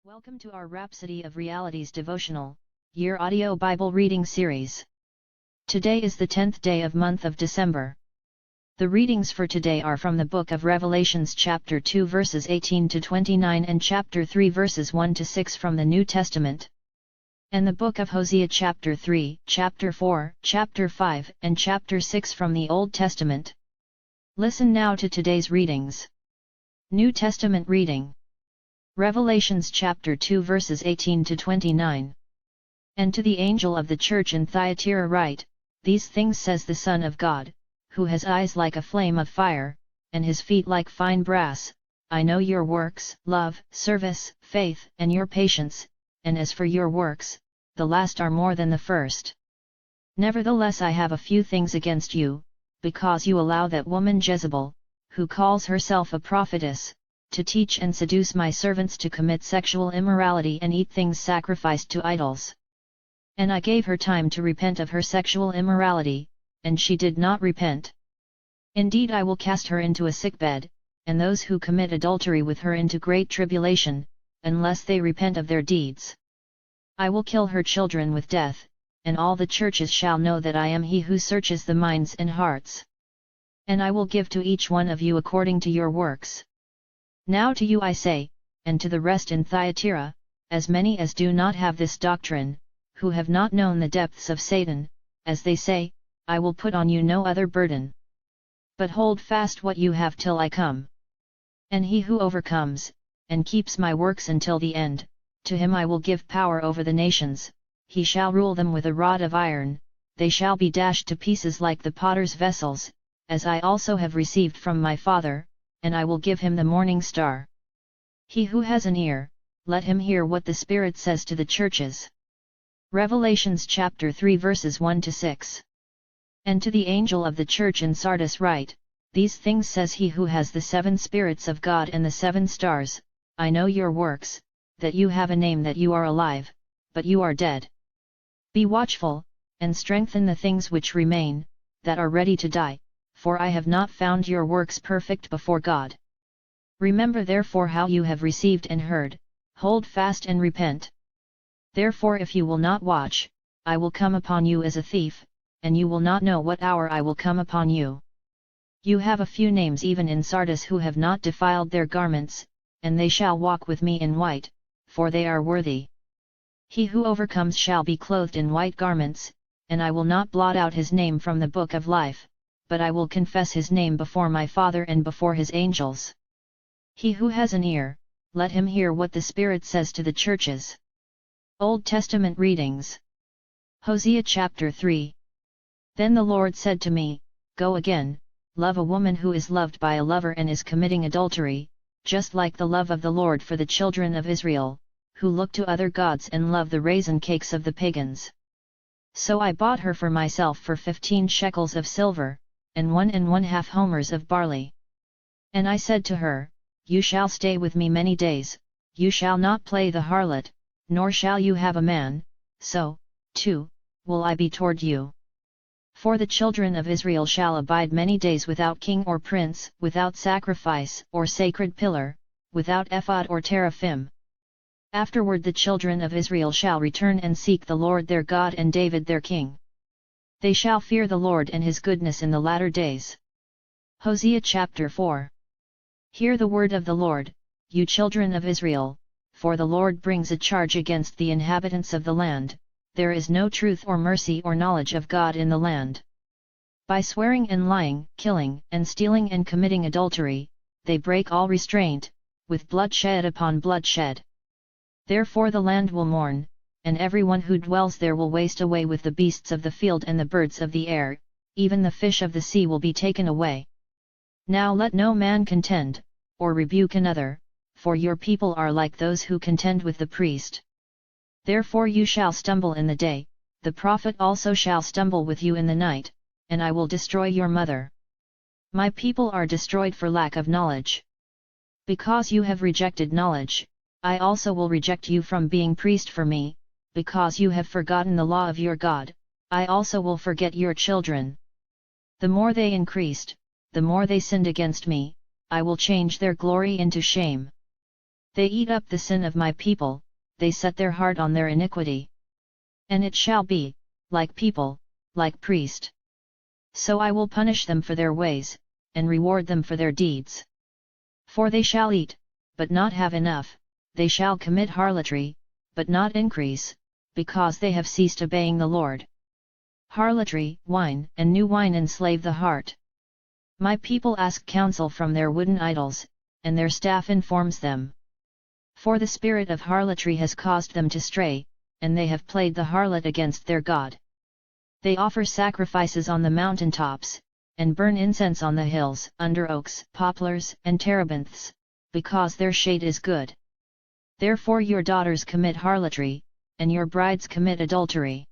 Welcome to our Rhapsody of Realities devotional, year audio Bible reading series. Today is the 10th day of month of December. The readings for today are from the book of Revelations chapter 2 verses 18 to 29 and chapter 3 verses 1 to 6 from the New Testament, and the book of Hosea chapter 3, chapter 4, chapter 5 and chapter 6 from the Old Testament. Listen now to today's readings. New Testament reading. Revelations chapter 2 verses 18 to 29. And to the angel of the church in Thyatira write, These things says the Son of God, who has eyes like a flame of fire, and his feet like fine brass. I know your works, love, service, faith, and your patience, and as for your works, the last are more than the first. Nevertheless I have a few things against you, because you allow that woman Jezebel, who calls herself a prophetess, to teach and seduce my servants to commit sexual immorality and eat things sacrificed to idols. And I gave her time to repent of her sexual immorality, and she did not repent. Indeed I will cast her into a sickbed, and those who commit adultery with her into great tribulation, unless they repent of their deeds. I will kill her children with death, and all the churches shall know that I am he who searches the minds and hearts. And I will give to each one of you according to your works. Now to you I say, and to the rest in Thyatira, as many as do not have this doctrine, who have not known the depths of Satan, as they say, I will put on you no other burden. But hold fast what you have till I come. And he who overcomes, and keeps my works until the end, to him I will give power over the nations, he shall rule them with a rod of iron, they shall be dashed to pieces like the potter's vessels, as I also have received from my Father, and I will give him the morning star. He who has an ear, let him hear what the Spirit says to the churches. Revelations chapter 3 verses 1 to 6. And to the angel of the church in Sardis write, These things says he who has the 7 spirits of God and the 7 stars, I know your works, that you have a name that you are alive, but you are dead. Be watchful, and strengthen the things which remain, that are ready to die, for I have not found your works perfect before God. Remember therefore how you have received and heard, hold fast and repent. Therefore if you will not watch, I will come upon you as a thief, and you will not know what hour I will come upon you. You have a few names even in Sardis who have not defiled their garments, and they shall walk with me in white, for they are worthy. He who overcomes shall be clothed in white garments, and I will not blot out his name from the book of life, but I will confess his name before my Father and before his angels. He who has an ear, let him hear what the Spirit says to the churches. Old Testament readings. Hosea chapter 3. Then the Lord said to me, Go again, love a woman who is loved by a lover and is committing adultery, just like the love of the Lord for the children of Israel, who look to other gods and love the raisin cakes of the pagans. So I bought her for myself for 15 shekels of silver, and 1½ homers of barley. And I said to her, You shall stay with me many days, you shall not play the harlot, nor shall you have a man, so, too, will I be toward you. For the children of Israel shall abide many days without king or prince, without sacrifice or sacred pillar, without ephod or teraphim. Afterward the children of Israel shall return and seek the Lord their God and David their king. They shall fear the Lord and his goodness in the latter days. Hosea chapter 4. Hear the word of the Lord, you children of Israel, for the Lord brings a charge against the inhabitants of the land, there is no truth or mercy or knowledge of God in the land. By swearing and lying, killing and stealing and committing adultery, they break all restraint, with bloodshed upon bloodshed. Therefore the land will mourn, and everyone who dwells there will waste away with the beasts of the field and the birds of the air, even the fish of the sea will be taken away. Now let no man contend, or rebuke another, for your people are like those who contend with the priest. Therefore you shall stumble in the day, the prophet also shall stumble with you in the night, and I will destroy your mother. My people are destroyed for lack of knowledge. Because you have rejected knowledge, I also will reject you from being priest for me, because you have forgotten the law of your God, I also will forget your children. The more they increased, the more they sinned against me, I will change their glory into shame. They eat up the sin of my people, they set their heart on their iniquity. And it shall be, like people, like priest. So I will punish them for their ways, and reward them for their deeds. For they shall eat, but not have enough, they shall commit harlotry, but not increase, because they have ceased obeying the Lord. Harlotry, wine, and new wine enslave the heart. My people ask counsel from their wooden idols, and their staff informs them. For the spirit of harlotry has caused them to stray, and they have played the harlot against their God. They offer sacrifices on the mountain tops, and burn incense on the hills, under oaks, poplars, and terebinths, because their shade is good. Therefore your daughters commit harlotry, and your brides commit adultery.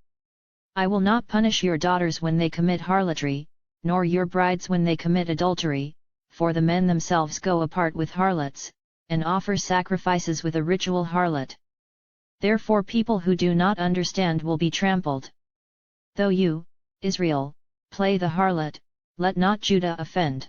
I will not punish your daughters when they commit harlotry, nor your brides when they commit adultery, for the men themselves go apart with harlots, and offer sacrifices with a ritual harlot. Therefore people who do not understand will be trampled. Though you, Israel, play the harlot, let not Judah offend.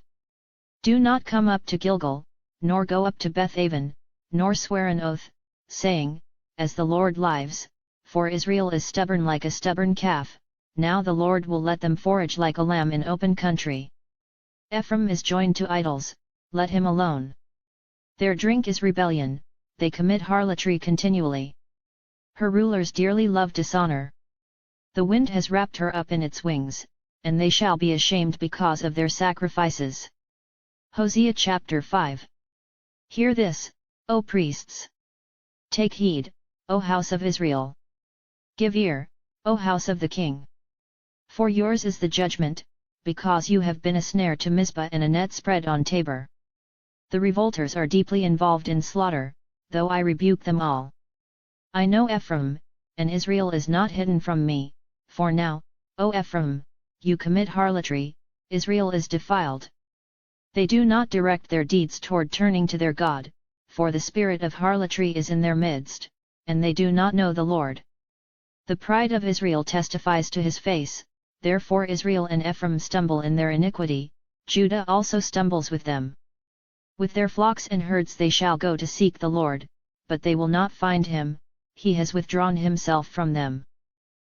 Do not come up to Gilgal, nor go up to Bethaven, nor swear an oath, saying, As the Lord lives, for Israel is stubborn like a stubborn calf, now the Lord will let them forage like a lamb in open country. Ephraim is joined to idols, let him alone. Their drink is rebellion, they commit harlotry continually. Her rulers dearly love dishonor. The wind has wrapped her up in its wings, and they shall be ashamed because of their sacrifices. Hosea chapter 5. Hear this, O priests! Take heed, O house of Israel! Give ear, O house of the king! For yours is the judgment, because you have been a snare to Mizpah and a net spread on Tabor. The revolters are deeply involved in slaughter, though I rebuke them all. I know Ephraim, and Israel is not hidden from me, for now, O Ephraim, you commit harlotry, Israel is defiled. They do not direct their deeds toward turning to their God, for the spirit of harlotry is in their midst, and they do not know the Lord. The pride of Israel testifies to his face, therefore Israel and Ephraim stumble in their iniquity, Judah also stumbles with them. With their flocks and herds they shall go to seek the Lord, but they will not find him, he has withdrawn himself from them.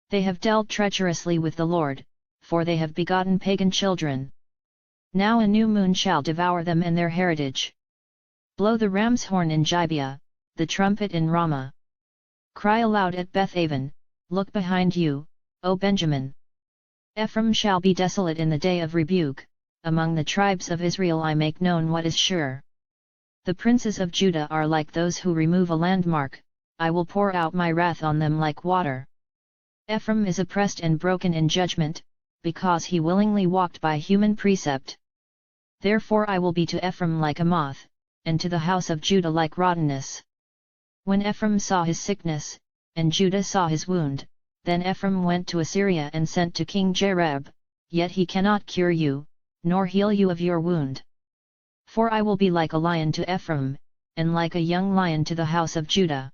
They have dealt treacherously with the Lord, for they have begotten pagan children. Now a new moon shall devour them and their heritage. Blow the ram's horn in Gibeah, the trumpet in Ramah. Cry aloud at Bethaven, look behind you, O Benjamin. Ephraim shall be desolate in the day of rebuke, among the tribes of Israel I make known what is sure. The princes of Judah are like those who remove a landmark, I will pour out my wrath on them like water. Ephraim is oppressed and broken in judgment, because he willingly walked by human precept. Therefore I will be to Ephraim like a moth, and to the house of Judah like rottenness. When Ephraim saw his sickness, and Judah saw his wound, then Ephraim went to Assyria and sent to King Jareb, yet he cannot cure you, nor heal you of your wound. For I will be like a lion to Ephraim, and like a young lion to the house of Judah.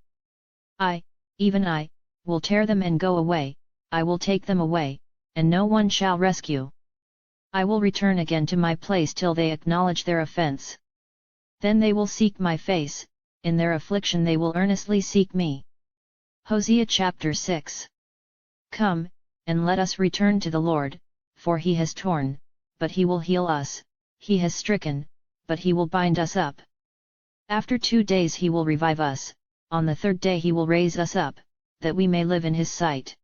I, even I, will tear them and go away, I will take them away, and no one shall rescue. I will return again to my place till they acknowledge their offense. Then they will seek my face, in their affliction they will earnestly seek me. Hosea chapter 6. Come, and let us return to the Lord, for he has torn, but he will heal us, he has stricken, but he will bind us up. After 2 days he will revive us, on the 3rd day he will raise us up, that we may live in his sight.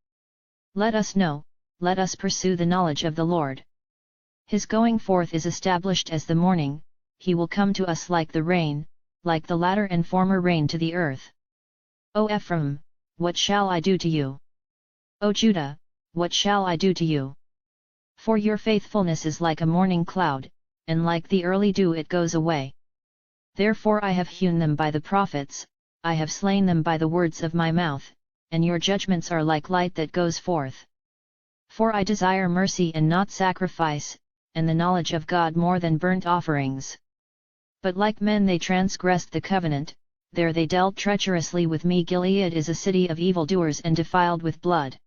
Let us know, let us pursue the knowledge of the Lord. His going forth is established as the morning, he will come to us like the rain, like the latter and former rain to the earth. O Ephraim, what shall I do to you? O Judah, what shall I do to you? For your faithfulness is like a morning cloud, and like the early dew it goes away. Therefore I have hewn them by the prophets, I have slain them by the words of my mouth, and your judgments are like light that goes forth. For I desire mercy and not sacrifice, and the knowledge of God more than burnt offerings. But like men they transgressed the covenant, there they dealt treacherously with me. Gilead is a city of evildoers and defiled with blood.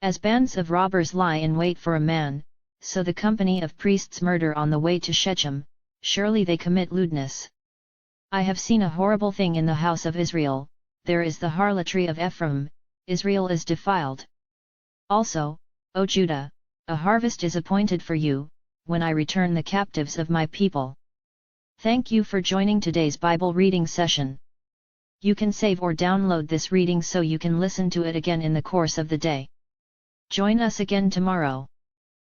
As bands of robbers lie in wait for a man, so the company of priests murder on the way to Shechem, surely they commit lewdness. I have seen a horrible thing in the house of Israel, there is the harlotry of Ephraim, Israel is defiled. Also, O Judah, a harvest is appointed for you, when I return the captives of my people. Thank you for joining today's Bible reading session. You can save or download this reading so you can listen to it again in the course of the day. Join us again tomorrow.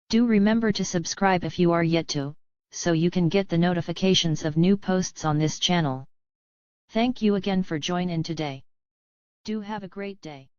Do remember to subscribe if you are yet to, so you can get the notifications of new posts on this channel. Thank you again for joining in today. Do have a great day.